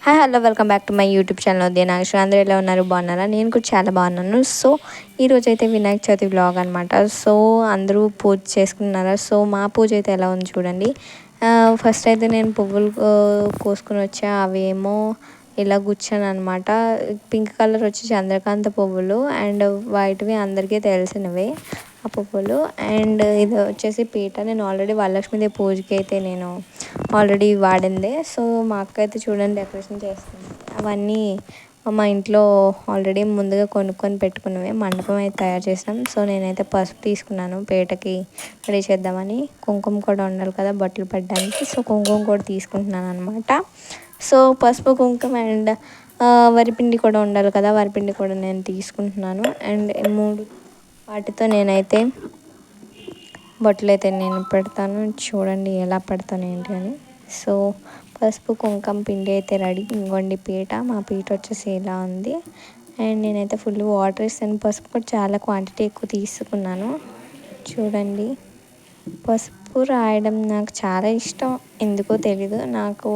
Hi hello welcome back to my YouTube channel Udaya Nageshwari. అందరూ ఎలా ఉన్నారు? బాగున్నారా? నేను కూడా చాలా బాగున్నాను. సో ఈరోజు అయితే వినాయక చవితి వ్లాగ్ అనమాట. సో అందరూ పూజ చేసుకున్నారా? సో మా పూజ అయితే ఎలా ఉంది చూడండి. ఫస్ట్ అయితే నేను పువ్వులు కోసుకుని వచ్చా. అవేమో ఇలా గుచ్చాను అనమాట. పింక్ కలర్ వచ్చి చంద్రకాంత పువ్వులు అండ్ వైట్వి అందరికీ తెలిసినవే ఆ పువ్వులు. అండ్ ఇది వచ్చేసి పీట. నేను ఆల్రెడీ వరలక్ష్మీదేవి పూజకి అయితే నేను ఆల్రెడీ వాడిందే. సో మా అక్క అయితే చూడండి డెకరేషన్ చేస్తుంది. అవన్నీ మా ఇంట్లో ఆల్రెడీ ముందుగా కొనుక్కొని పెట్టుకున్నవే. మండపం అయితే తయారు చేసాం. సో నేనైతే పసుపు తీసుకున్నాను పీటకి రెడీ చేద్దామని. కుంకుమ కూడా ఉండాలి కదా బట్టలు పెట్టడానికి. సో కుంకుమ కూడా తీసుకుంటున్నాను అనమాట. సో పసుపు కుంకుమ అండ్ వరిపిండి కూడా ఉండాలి కదా, వరిపిండి కూడా నేను తీసుకుంటున్నాను. అండ్ మూడు వాటితో నేనైతే బొట్టలు అయితే నేను పెడతాను. చూడండి ఎలా పెడతాను ఏంటి అని. సో పసుపు కుంకుమ పిండి అయితే రెడీ. ఇంకోండి పీట. మా పీట వచ్చేసి ఇలా ఉంది. అండ్ నేనైతే ఫుల్ వాటర్ ఇస్తాను. పసుపు కూడా చాలా క్వాంటిటీ ఎక్కువ తీసుకున్నాను. చూడండి పసుపు రాయడం నాకు చాలా ఇష్టం. ఎందుకో తెలీదు. నాకు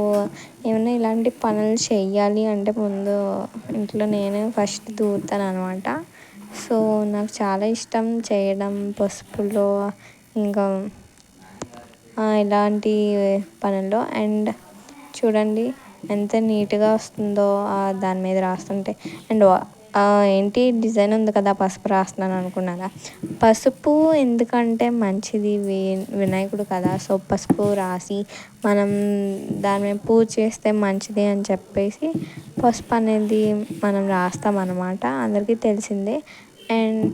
ఏమైనా ఇలాంటి పనులు చెయ్యాలి అంటే ముందు ఇంట్లో నేనే ఫస్ట్ దూరుతాను అనమాట. సో నాకు చాలా ఇష్టం చేయడం పసుపులో ఇంకా ఇలాంటి పనుల్లో. అండ్ చూడండి ఎంత నీట్గా వస్తుందో దాని మీద రాస్తుంటే. అండ్ ఏంటి డిజైన్ ఉంది కదా పసుపు రాస్తున్నాను అనుకున్నారా? పసుపు ఎందుకంటే మంచిది, వినాయకుడు కదా. సో పసుపు రాసి మనం దాని మీద పూజ చేస్తే మంచిది అని చెప్పేసి పసుపు అనేది మనం రాస్తాం అన్నమాట. అందరికీ తెలిసిందే. అండ్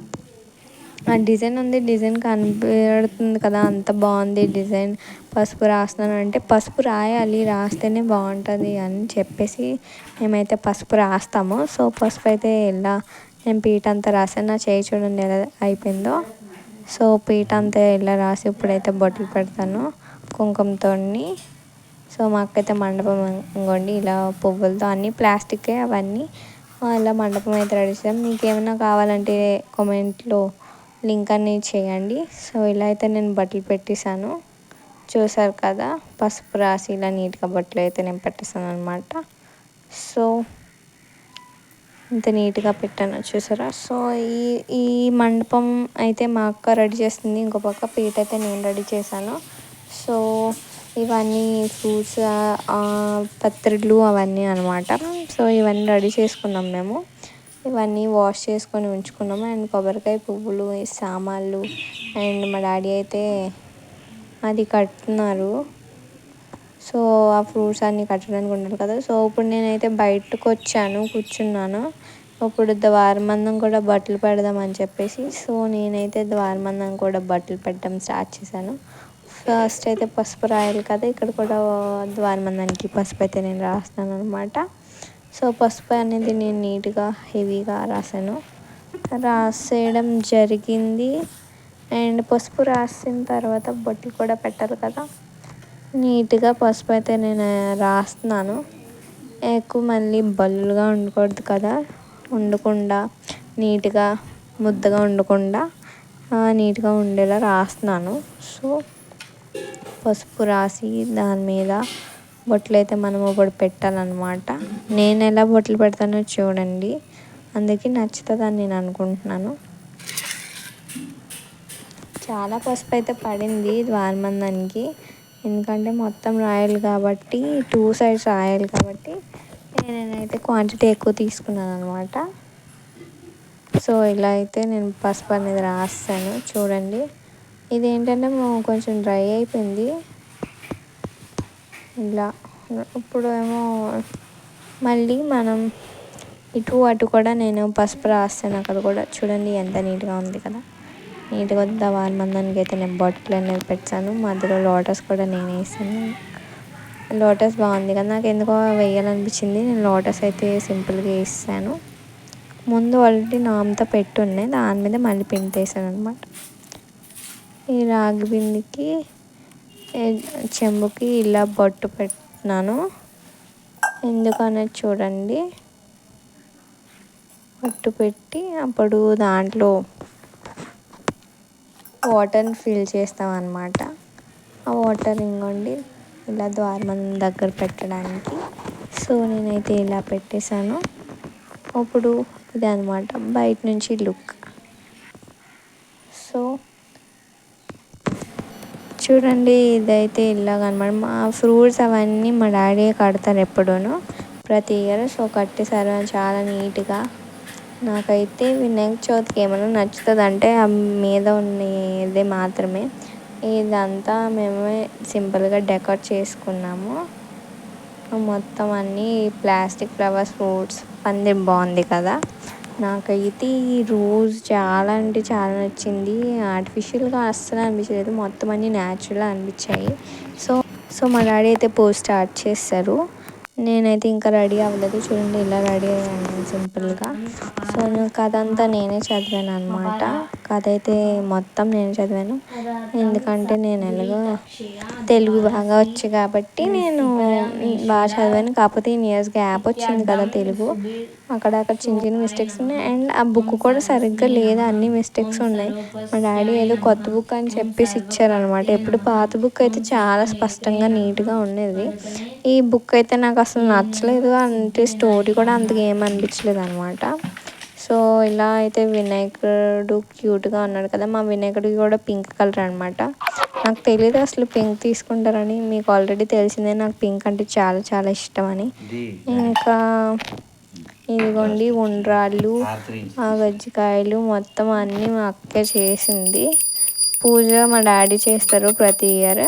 ఆ డిజైన్ ఉంది, డిజైన్ కనబడుతుంది కదా, అంత బాగుంది డిజైన్. పసుపు రాస్తున్నాను అంటే పసుపు రాయాలి, రాస్తేనే బాగుంటుంది అని చెప్పేసి మేమైతే పసుపు రాస్తాము. సో పసుపు అయితే ఇలా నేను పీట అంతా రాసాను. నా చేయి చూడండి ఎలా అయిపోయిందో. సో పీట అంతా ఇలా రాసి ఇప్పుడైతే బొట్టలు పెడతాను కుంకుమతో. సో మాకైతే మండపం ఇంకోండి ఇలా పువ్వులతో అన్నీ ప్లాస్టికే అవన్నీ ఇలా మండపం అయితే రెడీ చేసాం. మీకు ఏమైనా కావాలంటే కామెంట్లో లింక్ అనేది చేయండి. సో ఇలా అయితే నేను బట్టలు పెట్టేశాను. చూసారు కదా పసుపు రాసి ఇలా నీట్గా బట్టలు అయితే నేను పెట్టేసాను అనమాట. సో ఇంత నీట్గా పెట్టాను చూసారా. సో ఈ మండపం అయితే మా అక్క రెడీ చేస్తుంది. ఇంకో పక్క పీట అయితే నేను రెడీ చేశాను. సో ఇవన్నీ ఫ్రూట్స్ పత్రిలు అవన్నీ అనమాట. సో ఇవన్నీ రెడీ చేసుకున్నాం మేము. ఇవన్నీ వాష్ చేసుకొని ఉంచుకున్నాము. అండ్ కొబ్బరికాయ పువ్వులు సామాన్లు అండ్ మా డాడీ అయితే అది కట్టుతున్నారు. సో ఆ ఫ్రూట్స్ అన్నీ కట్టడానికి ఉండాలి కదా. సో ఇప్పుడు నేనైతే బయటకు వచ్చాను, కూర్చున్నాను. ఇప్పుడు ద్వారబంధం కూడా బట్టలు పెడదామని చెప్పేసి సో నేనైతే ద్వారబంధం కూడా బట్టలు పెట్టడం స్టార్ట్ చేశాను. ఫస్ట్ అయితే పసుపు రాయాలి కదా, ఇక్కడ కూడా ద్వారబంధానికి పసుపు అయితే నేను రాస్తాను అనమాట. సో పసుపు అనేది నేను నీట్గా హెవీగా రాసేయడం జరిగింది. అండ్ పసుపు రాసిన తర్వాత బొట్లు కూడా పెట్టాలి కదా. నీట్గా పసుపు అయితే నేను రాస్తున్నాను. ఎక్కువ మళ్ళీ బల్లుగా ఉండకూడదు కదా, ఉండకుండా నీట్గా ముద్దగా ఉండకుండా నీట్గా ఉండేలా రాస్తున్నాను. సో పసుపు రాసి దాని మీద బొట్లు అయితే మనం ఇప్పుడు పెట్టాలన్నమాట. నేను ఎలా బొట్లు పెడతానో చూడండి, అందుకే నచ్చుతుందని నేను అనుకుంటున్నాను. చాలా పసుపు అయితే పడింది ద్వారబంధానికి, ఎందుకంటే మొత్తం రాయాలి కాబట్టి 2 సైడ్స్ రాయాలి కాబట్టి నేనైతే క్వాంటిటీ ఎక్కువ తీసుకున్నాను అనమాట. సో ఇలా అయితే నేను పసుపు అనేది రాస్తాను. చూడండి ఇదేంటంటే కొంచెం డ్రై అయిపోయింది ఇలా. ఇప్పుడు ఏమో మళ్ళీ మనం ఇటు అటు కూడా నేను పసుపు రాస్తాను. అక్కడ కూడా చూడండి ఎంత నీట్గా ఉంది కదా. నీట్గా ద్వారబంధానికి అయితే నేను బొట్లు అనేది పెట్టాను. మధ్యలో లోటస్ కూడా నేను వేసాను. లోటస్ బాగుంది కదా, నాకు ఎందుకో వేయాలనిపించింది. నేను లోటస్ అయితే సింపుల్గా వేసాను. ముందు ఆల్రెడీ నామ్తో పెట్టున్నాయి, దాని మీద మళ్ళీ పిండి వేసాను అనమాట. ఈ రాగి బిందికి చెంబుకి ఇలా బొట్టు పెట్టినాను. ఎందుకనేది చూడండి. బొట్టు పెట్టి అప్పుడు దాంట్లో వాటర్ని ఫిల్ చేస్తాం అన్నమాట. ఆ వాటర్ ఇంకోండి ఇలా ద్వారబంధం దగ్గర పెట్టడానికి సో నేనైతే ఇలా పెట్టేశాను. ఇప్పుడు ఇది అనమాట బయట నుంచి లుక్. సో చూడండి, ఇదైతే ఇలాగనమాట. మా ఫ్రూట్స్ అవన్నీ మా డాడీ కడతారు ఎప్పుడూను, ప్రతి ఇయర్. సో కట్టేశారు చాలా నీట్గా. నాకైతే వినాయక చవితికి ఏమైనా నచ్చుతుంది అంటే ఆ మీద ఉన్నదే మాత్రమే. ఇదంతా మేమే సింపుల్గా డెకరేట్ చేసుకున్నాము. మొత్తం అన్నీ ప్లాస్టిక్ ఫ్లవర్స్, ఫ్రూట్స్, పందిరి బాగుంది కదా. నాకైతే ఈ రోజు చాలా అంటే చాలా నచ్చింది. ఆర్టిఫిషియల్గా అస్సలు అనిపించలేదు, మొత్తం అన్నీ న్యాచురల్గా అనిపించాయి. సో సో మా డాడీ అయితే పోస్ట్ స్టార్ట్ చేస్తారు. నేనైతే ఇంకా రెడీ అవ్వలేదు. చూడండి ఇలా రెడీ అయ్యాను సింపుల్గా. సో కథ అంతా నేనే చదివాను అనమాట. కథ అయితే మొత్తం నేనే చదివాను, ఎందుకంటే నేను ఎలాగో తెలుగు బాగా వచ్చు కాబట్టి నేను బాగా చదివాను. కాకపోతే ఇన్ ఇయర్స్ గ్యాప్ వచ్చింది కదా తెలుగు, అక్కడక్కడ చిన్న చిన్న మిస్టేక్స్ ఉన్నాయి. అండ్ ఆ బుక్ కూడా సరిగ్గా లేదు, అన్ని మిస్టేక్స్ ఉన్నాయి. మా డాడీ ఏదో కొత్త బుక్ అని చెప్పేసి ఇచ్చారనమాట. ఎప్పుడు పాత బుక్ అయితే చాలా స్పష్టంగా నీట్గా ఉండేది. ఈ బుక్ అయితే నాకు అసలు నచ్చలేదు, అంటే స్టోరీ కూడా అంతగా ఏమనిపించలేదు అనమాట. సో ఇలా అయితే వినాయకుడు క్యూట్గా ఉన్నాడు కదా. మా వినాయకుడికి కూడా పింక్ కలర్ అనమాట. నాకు తెలియదు అసలు పింక్ తీసుకుంటారని. మీకు ఆల్రెడీ తెలిసిందే నాకు పింక్ అంటే చాలా చాలా ఇష్టం అని. ఇంకా ఇదిగోండి ఉండ్రాళ్ళు, గజ్జికాయలు మొత్తం అన్నీ మా అక్కే చేసింది. పూజ మా డాడీ చేస్తారు ప్రతి ఇయర్.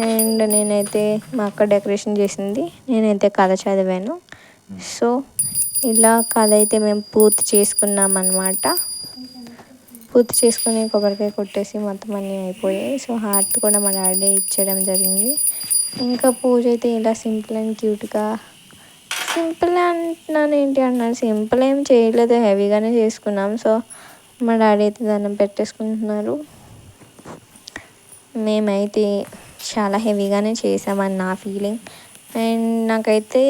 అండ్ నేనైతే మా అక్క డెకరేషన్ చేసింది, నేనైతే కథ చదివాను. సో ఇలా కథ అయితే మేము పూర్తి చేసుకున్నాం అన్నమాట. పూర్తి చేసుకుని కొబ్బరికాయ కొట్టేసి మొత్తం అన్నీ అయిపోయాయి. సో హార్ట్ కూడా మా డాడీ ఇచ్చడం జరిగింది. ఇంకా పూజ అయితే ఇలా సింపుల్ అండ్ క్యూట్గా, సింపుల్ అంటున్నాను ఏంటి అన్నారు, సింపుల్ ఏం చేయలేదు, హెవీగానే చేసుకున్నాం. సో మా డాడీ అయితే దండం పెట్టేసుకుంటున్నారు. మేమైతే చాలా హెవీగానే చేసామని నా ఫీలింగ్. అండ్ నాకైతే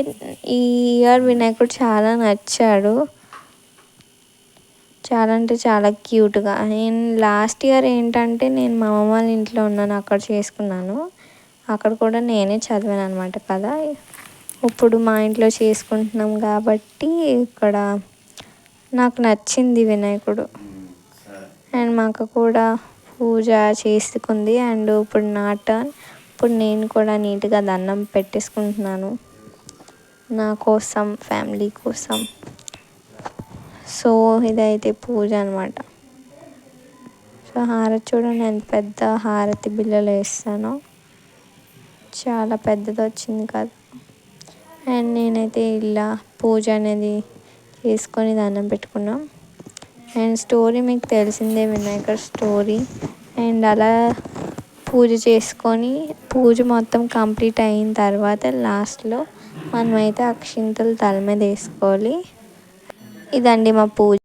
ఈ ఇయర్ వినాయకుడు చాలా నచ్చాడు, చాలా అంటే చాలా క్యూట్గా. నేను లాస్ట్ ఇయర్ ఏంటంటే నేను మా అమ్మ వాళ్ళ ఇంట్లో ఉన్నాను, అక్కడ చేసుకున్నాను. అక్కడ కూడా నేనే చదివాను అనమాట కదా. ఇప్పుడు మా ఇంట్లో చేసుకుంటున్నాం కాబట్టి ఇక్కడ నాకు నచ్చింది వినాయకుడు. అండ్ మా అక్క కూడా పూజ చేసుకుంది. అండ్ ఇప్పుడు నా టర్న్. ఇప్పుడు నేను కూడా నీట్గా దండం పెట్టేసుకుంటున్నాను నా కోసం, ఫ్యామిలీ కోసం. సో ఇదైతే పూజ అనమాట. సో హారతి చూడండి ఎంత పెద్ద హారతి బిళ్ళలు వేస్తానో, చాలా పెద్దది వచ్చింది కదా. అండ్ నేనైతే ఇలా పూజ అనేది చేసుకొని దండం పెట్టుకున్నాం. అండ్ స్టోరీ మీకు తెలిసిందే, వినాయకుడు స్టోరీ. అండ్ అలా పూజ చేసుకొని పూజ మొత్తం కంప్లీట్ అయిన తర్వాత లాస్ట్లో మనమైతే అక్షింతలు తల మీద వేసుకోవాలి. ఇదండి మా పూజ.